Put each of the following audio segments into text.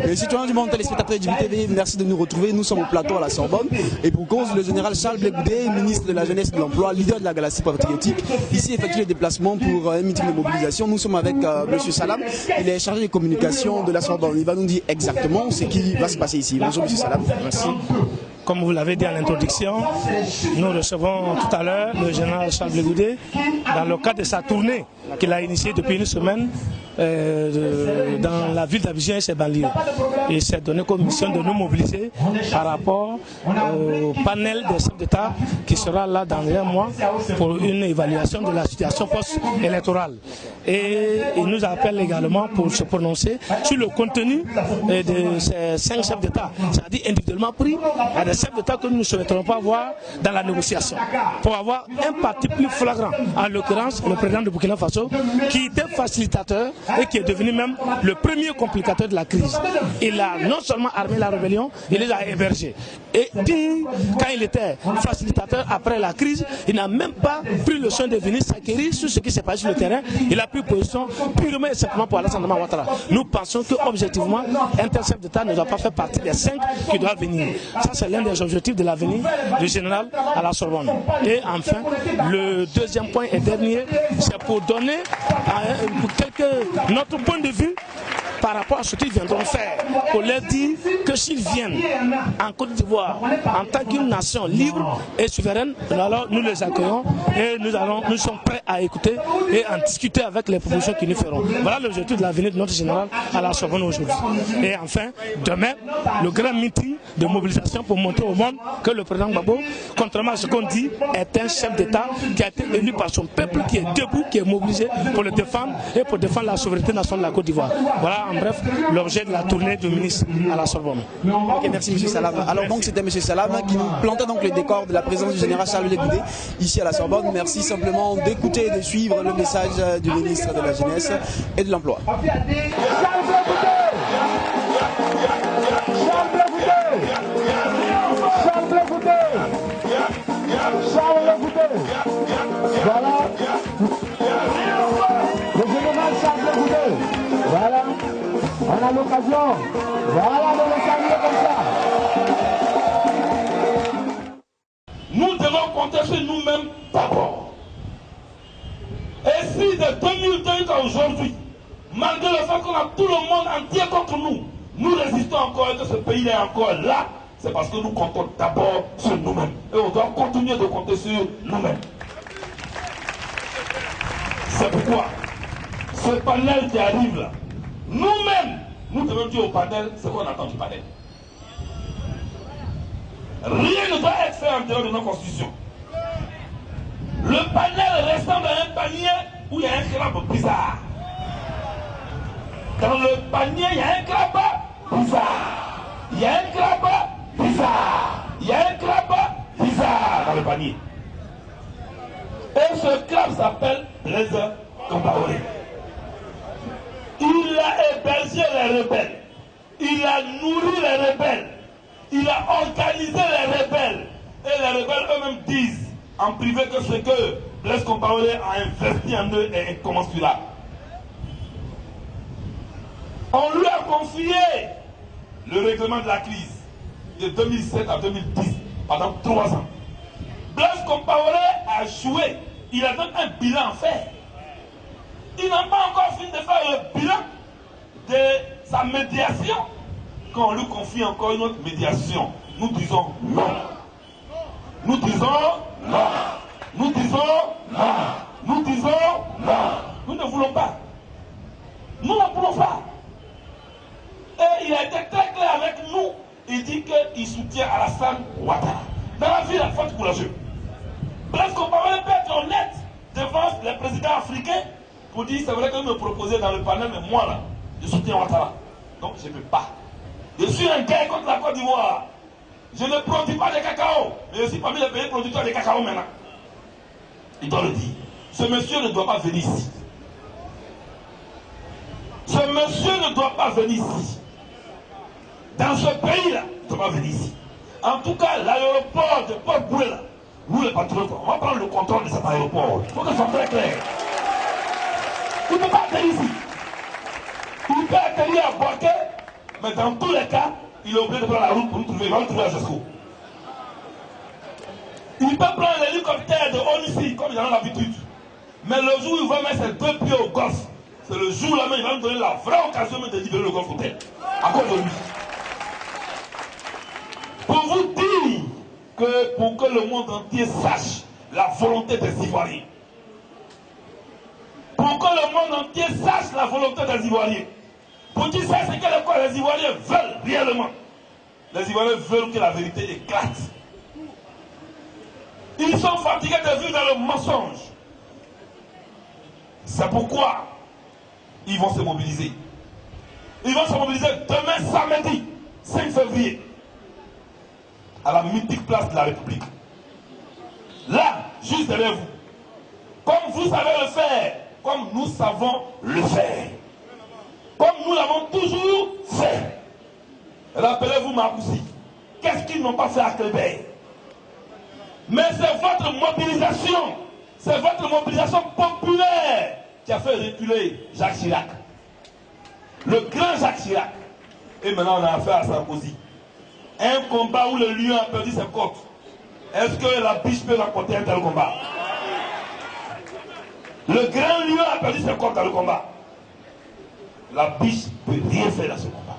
Les citoyens du monde, téléspectateurs du TV, merci de nous retrouver. Nous sommes au plateau à la Sorbonne. Et pour cause, le général Charles Blé Goudé, ministre de la Jeunesse et de l'Emploi, leader de la Galaxie patriotique, ici effectue les déplacements pour un meeting de mobilisation. Nous sommes avec M. Salam. Il est chargé de communication de la Sorbonne. Il va nous dire exactement ce qui va se passer ici. Bonjour M. Salam. Merci. Comme vous l'avez dit à l'introduction, nous recevons tout à l'heure le général Charles Blé Goudé dans le cadre de sa tournée qu'il a initiée depuis une semaine dans la ville d'Abidjan et ses banlieues. Il s'est donné comme mission de nous mobiliser par rapport au panel des chefs d'État qui sera là dans un mois pour une évaluation de la situation post-électorale. Et il nous appelle également pour se prononcer sur le contenu de ces 5 chefs d'État, c'est-à-dire individuellement pris, à des chefs d'État que nous ne souhaiterons pas voir dans la négociation, pour avoir un parti plus flagrant, en l'occurrence le président de Burkina Faso, qui était facilitateur et qui est devenu même le premier complicateur de la crise. Il a non seulement armé la rébellion, il les a hébergés. Et quand il était facilitateur après la crise, il n'a même pas pris le soin de venir s'acquérir sur ce qui s'est passé sur le terrain. Il a pris position purement et simplement pour Alassane Ouattara. Nous pensons qu'objectivement, un tel chef d'État ne doit pas faire partie des 5 qui doivent venir. Ça, c'est l'un des objectifs de l'avenir du général à la Sorbonne. Et enfin, le deuxième point et dernier, c'est pour donner notre point de vue par rapport à ce qu'ils viendront faire, pour leur dire que s'ils viennent en Côte d'Ivoire en tant qu'une nation libre et souveraine, alors nous les accueillons et nous sommes prêts à écouter et à discuter avec les propositions qu'ils nous feront. Voilà l'objectif de l'avenir de notre général à la Sorbonne aujourd'hui. Et enfin, demain, le grand meeting de mobilisation pour montrer au monde que le président Gbagbo, contrairement à ce qu'on dit, est un chef d'État qui a été élu par son peuple, qui est debout, qui est mobilisé pour le défendre et pour défendre la souveraineté nationale de la Côte d'Ivoire. Voilà en bref l'objet de la tournée du ministre à la Sorbonne. Ok, merci M. Salam. Alors donc c'était M. Salam qui nous plantait donc le décor de la présence du général Charles Blé Goudé ici à la Sorbonne. Merci simplement d'écouter et de suivre le message du ministre de la Jeunesse et de l'Emploi. Voilà. Le général Charles Blé Goudé. Voilà. On a l'occasion. Voilà de le saluer comme ça. Nous devons compter sur nous-mêmes d'abord. Et si de 2002 à aujourd'hui, malgré le fait qu'on a tout le monde entier contre nous, nous résistons encore et que ce pays est encore là, c'est parce que nous comptons d'abord sur nous-mêmes. Et on doit continuer de compter sur nous-mêmes. C'est pourquoi ce panel qui arrive là, nous-mêmes, nous devons dire au panel ce qu'on attend du panel. Rien ne doit être fait en dehors de nos constitutions. Le panel ressemble à un panier où il y a un crabe bizarre. Dans le panier, il y a un crabe bizarre. Il y a un crabe bizarre. Il y a un crabe bizarre dans le panier. Et ce crabe s'appelle Blaise Compaoré. Il a hébergé les rebelles. Il a nourri les rebelles. Il a organisé les rebelles. Et les rebelles eux-mêmes disent en privé que ce que Blaise Compaoré a investi en eux est incommensurable. On lui a confié le règlement de la crise de 2007 à 2010 pendant 3 ans. Blaise Compaoré a joué. Il a donc un bilan à faire. Il n'a pas encore fini de faire le bilan de sa médiation. Quand on lui confie encore une autre médiation, nous disons non. Nous disons non. Nous disons non. Nous disons non. Nous ne voulons pas. Nous ne voulons pas. Et il a été très clair avec nous. Il dit qu'il soutient Alassane Ouattara. Dans la vie, il a fait courageux. Blaise Compaoré peut être honnête devant les présidents africains pour dire c'est vrai que me proposer dans le panel, mais moi là, je soutiens Ouattara. Donc je ne peux pas. Je suis un gars contre la Côte d'Ivoire. Je ne produis pas de cacao, mais je suis parmi les pays producteurs de cacao maintenant. Il doit le dire. Ce monsieur ne doit pas venir ici. Ce monsieur ne doit pas venir ici. Dans ce pays-là, il ne doit pas venir ici. En tout cas, l'aéroport de Port-Boué, nous les patriotes, on va prendre le contrôle de cet aéroport. Il faut que ce soit très clair. Il ne peut pas atterrir ici. Il peut atterrir à Boaké, Mais dans tous les cas, il est obligé de prendre la route pour nous trouver. Il va nous trouver à Jasco. Il peut prendre l'hélicoptère de Onissi, comme il en a l'habitude. Mais le jour où il va mettre ses 2 pieds au golf, c'est le jour là même, il va nous donner la vraie occasion de libérer le golf hôtel. À cause de lui. Pour vous dire que pour que le monde entier sache la volonté des Ivoiriens. Pour que le monde entier sache la volonté des Ivoiriens. Pour qu'ils sachent ce que les Ivoiriens veulent réellement. Les Ivoiriens veulent que la vérité éclate. Ils sont fatigués de vivre dans le mensonge. C'est pourquoi ils vont se mobiliser. Ils vont se mobiliser demain samedi 5 février à la mythique place de la République. Là, juste derrière vous. Comme vous savez le faire, comme nous savons le faire. Comme nous l'avons toujours fait. Rappelez-vous Maroussi. Qu'est-ce qu'ils n'ont pas fait à Québec? Mais c'est votre mobilisation populaire qui a fait reculer Jacques Chirac. Le grand Jacques Chirac. Et maintenant on a affaire à Sarkozy. Un combat où le lion a perdu ses côtes. Est-ce que la biche peut remporter un tel combat? Le grand lion a perdu ses côtes dans le combat. La biche ne peut rien faire dans ce combat.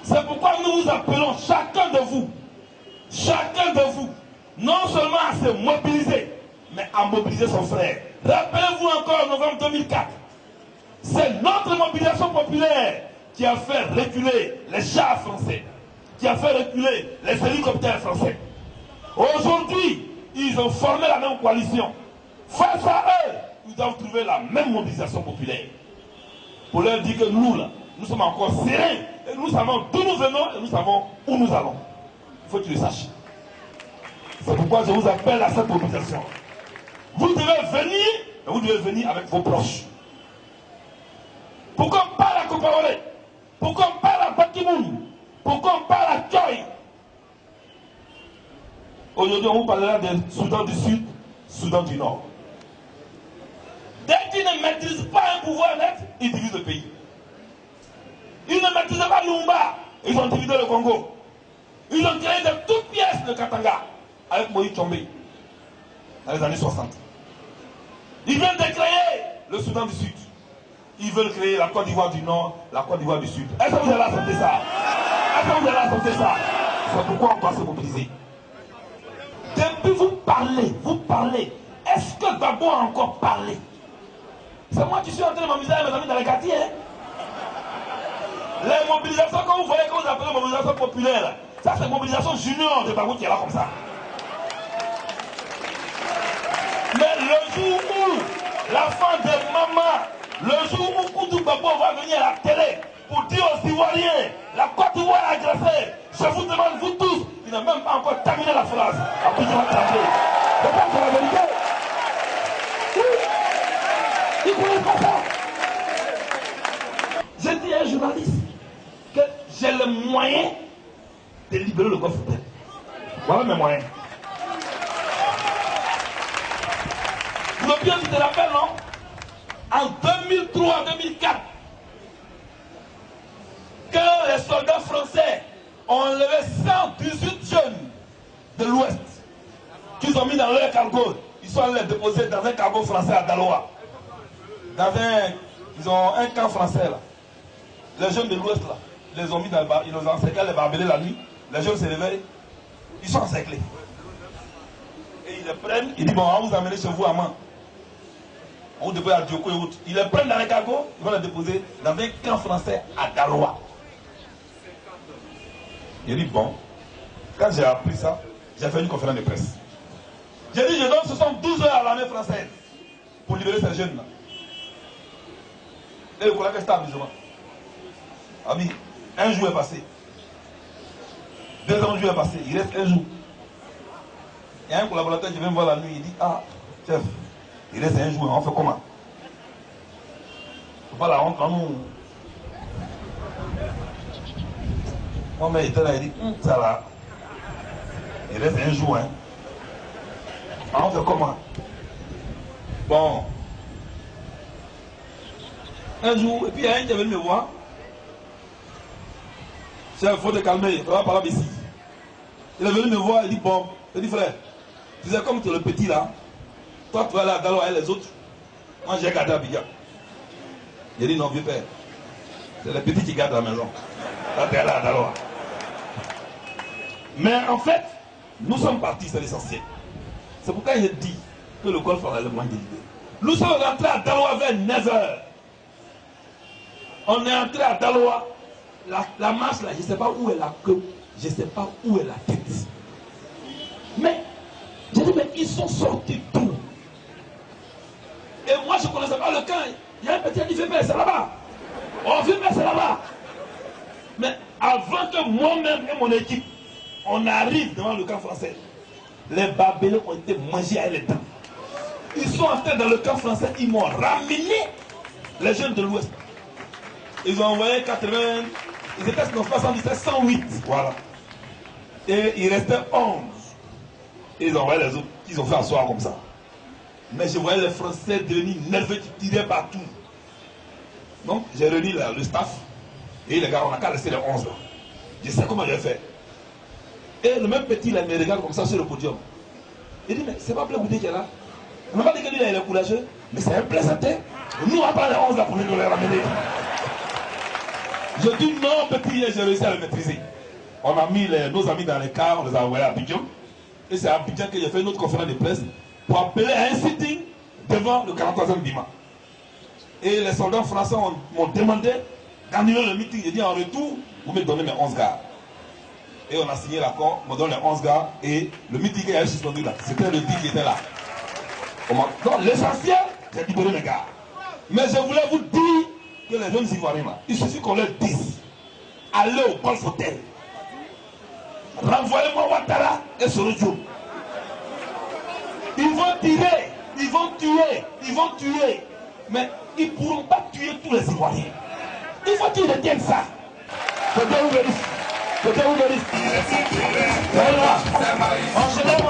C'est pourquoi nous vous appelons chacun de vous, non seulement à se mobiliser, mais à mobiliser son frère. Rappelez-vous encore en novembre 2004, c'est notre mobilisation populaire qui a fait reculer les chars français, qui a fait reculer les hélicoptères français. Aujourd'hui, ils ont formé la même coalition. Face à eux, ils doivent trouver la même mobilisation populaire. Pour leur dire que nous, là, nous sommes encore sereins, et nous savons d'où nous venons, et nous savons où nous allons. Il faut que tu le saches. C'est pourquoi je vous appelle à cette mobilisation. Vous devez venir, et vous devez venir avec vos proches. Pour qu'on parle à Compaoré, pour qu'on parle à Bakimoun, pour qu'on parle à Tchoy. Aujourd'hui, on vous parlera des Soudan du Sud, Soudan du Nord. Dès qu'ils ne maîtrisent pas un pouvoir net, ils divisent le pays. Ils ne maîtrisent pas Lumba, ils ont divisé le Congo. Ils ont créé de toutes pièces le Katanga avec Moïse Tchombe dans les années 60. Ils viennent de créer le Soudan du Sud. Ils veulent créer la Côte d'Ivoire du Nord, la Côte d'Ivoire du Sud. Est-ce que vous allez accepter ça? Est-ce que vous allez accepter ça? C'est pourquoi on doit se mobiliser. Depuis vous parlez. Est-ce que Gbagbo a encore parlé? C'est moi qui suis en train de m'amuser avec mes amis dans les quartiers. Hein? Les mobilisations que vous voyez, que vous appelez mobilisation populaire, ça c'est mobilisation junior de Gbagbo qui est là comme ça. Mais le jour où l'enfant de maman, le jour où Koudou Gbagbo va venir à la télé pour dire aux Ivoiriens, la Côte d'Ivoire est agressée, je vous demande, vous tous, il n'a même pas encore terminé la phrase. Après, il va trembler. C'est pas c'est la vérité. Oui. Ils ne connaissent pas ça. J'ai dit à un journaliste que j'ai le moyen de libérer le golfe. Voilà mes moyens. Le bien, tu te rappelles, non? En 2003-2004, que les soldats français ont enlevé 118 jeunes de l'Ouest qu'ils ont mis dans leur cargo. Ils sont allés les déposer dans un cargo français à Daloa. Ils ont un camp français là. Les jeunes de l'Ouest là, les ont mis dans le bar, ils les ont encerclés, les barbelés la nuit. Les jeunes se réveillent, ils sont encerclés. Et ils les prennent, ils disent bon, on va vous emmener chez vous à Mans. On vous dépose à Dioko et autres. Ils les prennent dans les cargos, ils vont les déposer dans un camp français à Daloa. J'ai dit bon, quand j'ai appris ça, j'ai fait une conférence de presse. J'ai dit je donne 72 heures à l'armée française pour libérer ces jeunes là. Et le collègue est amusement. Ami, un jour est passé. 2 jours est passé, il reste un jour. Il y a un collaborateur qui vient me voir la nuit, il dit ah, chef, il reste un jour, on fait comment? Faut pas la honte en nous. Moi, mais il était là, il dit ça là, il reste un jour, hein. On fait comment? Bon. Un jour, et puis il y a un qui est venu me voir. il faut te calmer, on va parler ici. Il est venu me voir, il dit, bon, il dit, frère, tu sais, comme tu es le petit là, toi tu vas aller à Daloa et les autres, moi j'ai gardé à Abidjan. Il dit, non, vieux père, c'est les petits qui gardent la maison. Là, tu es allé à Daloa. Mais en fait, nous sommes partis, c'est l'essentiel. C'est pourquoi il dit que le golf aura le moins d'idées. Nous sommes rentrés à Daloa vers 9h. On est entré à Daloa. La marche là, je ne sais pas où est la queue, je ne sais pas où est la tête. Mais, j'ai dit, mais ils sont sortis d'où? Et moi, je ne connaissais pas le camp. Il y a un petit qui fait c'est là-bas. On fait c'est là-bas. Mais avant que moi-même et mon équipe, on arrive devant le camp français, les barbelés ont été mangés à les dents. Ils sont entrés dans le camp français, ils m'ont ramené les jeunes de l'Ouest. Ils ont envoyé 80, ils étaient 77, 108, voilà. Et il restait 11. Et ils ont envoyé les autres, ils ont fait asseoir comme ça. Mais je voyais les Français devenir nerveux, qui tiraient partout. Donc j'ai réuni le staff, et les gars, on n'a qu'à laisser les 11 là. Je sais comment je vais faire. Et le même petit là, il me regarde comme ça sur le podium. Il dit, mais c'est pas Blé Goudé qui est là. On n'a pas dit que lui là, il est courageux, mais c'est un plaisantin. Nous, on va pas les 11 là pour nous les ramener. Je dis non, petit, j'ai réussi à le maîtriser. On a mis nos amis dans les cars, on les a envoyés à Abidjan. Et c'est à Abidjan que j'ai fait une autre conférence de presse pour appeler à un sitting devant le 43e Bima. Et les soldats français m'ont demandé d'annuler le meeting. J'ai dit en retour, vous me donnez mes 11 gars. Et on a signé l'accord, on me donne les 11 gars. Et le meeting qui a suspendu là, c'était le dit qui était là. Donc l'essentiel, c'est libérer les gars. Mais je voulais vous dire que les jeunes Ivoiriens là, il suffit qu'on leur dise, allez au Golf Hotel, renvoyez-moi Ouattara et Sorojo. Ils vont tirer, ils vont tuer, ils vont tuer. Mais ils ne pourront pas tuer tous les Ivoiriens. Il faut qu'ils retiennent ça. Voilà. On se lève,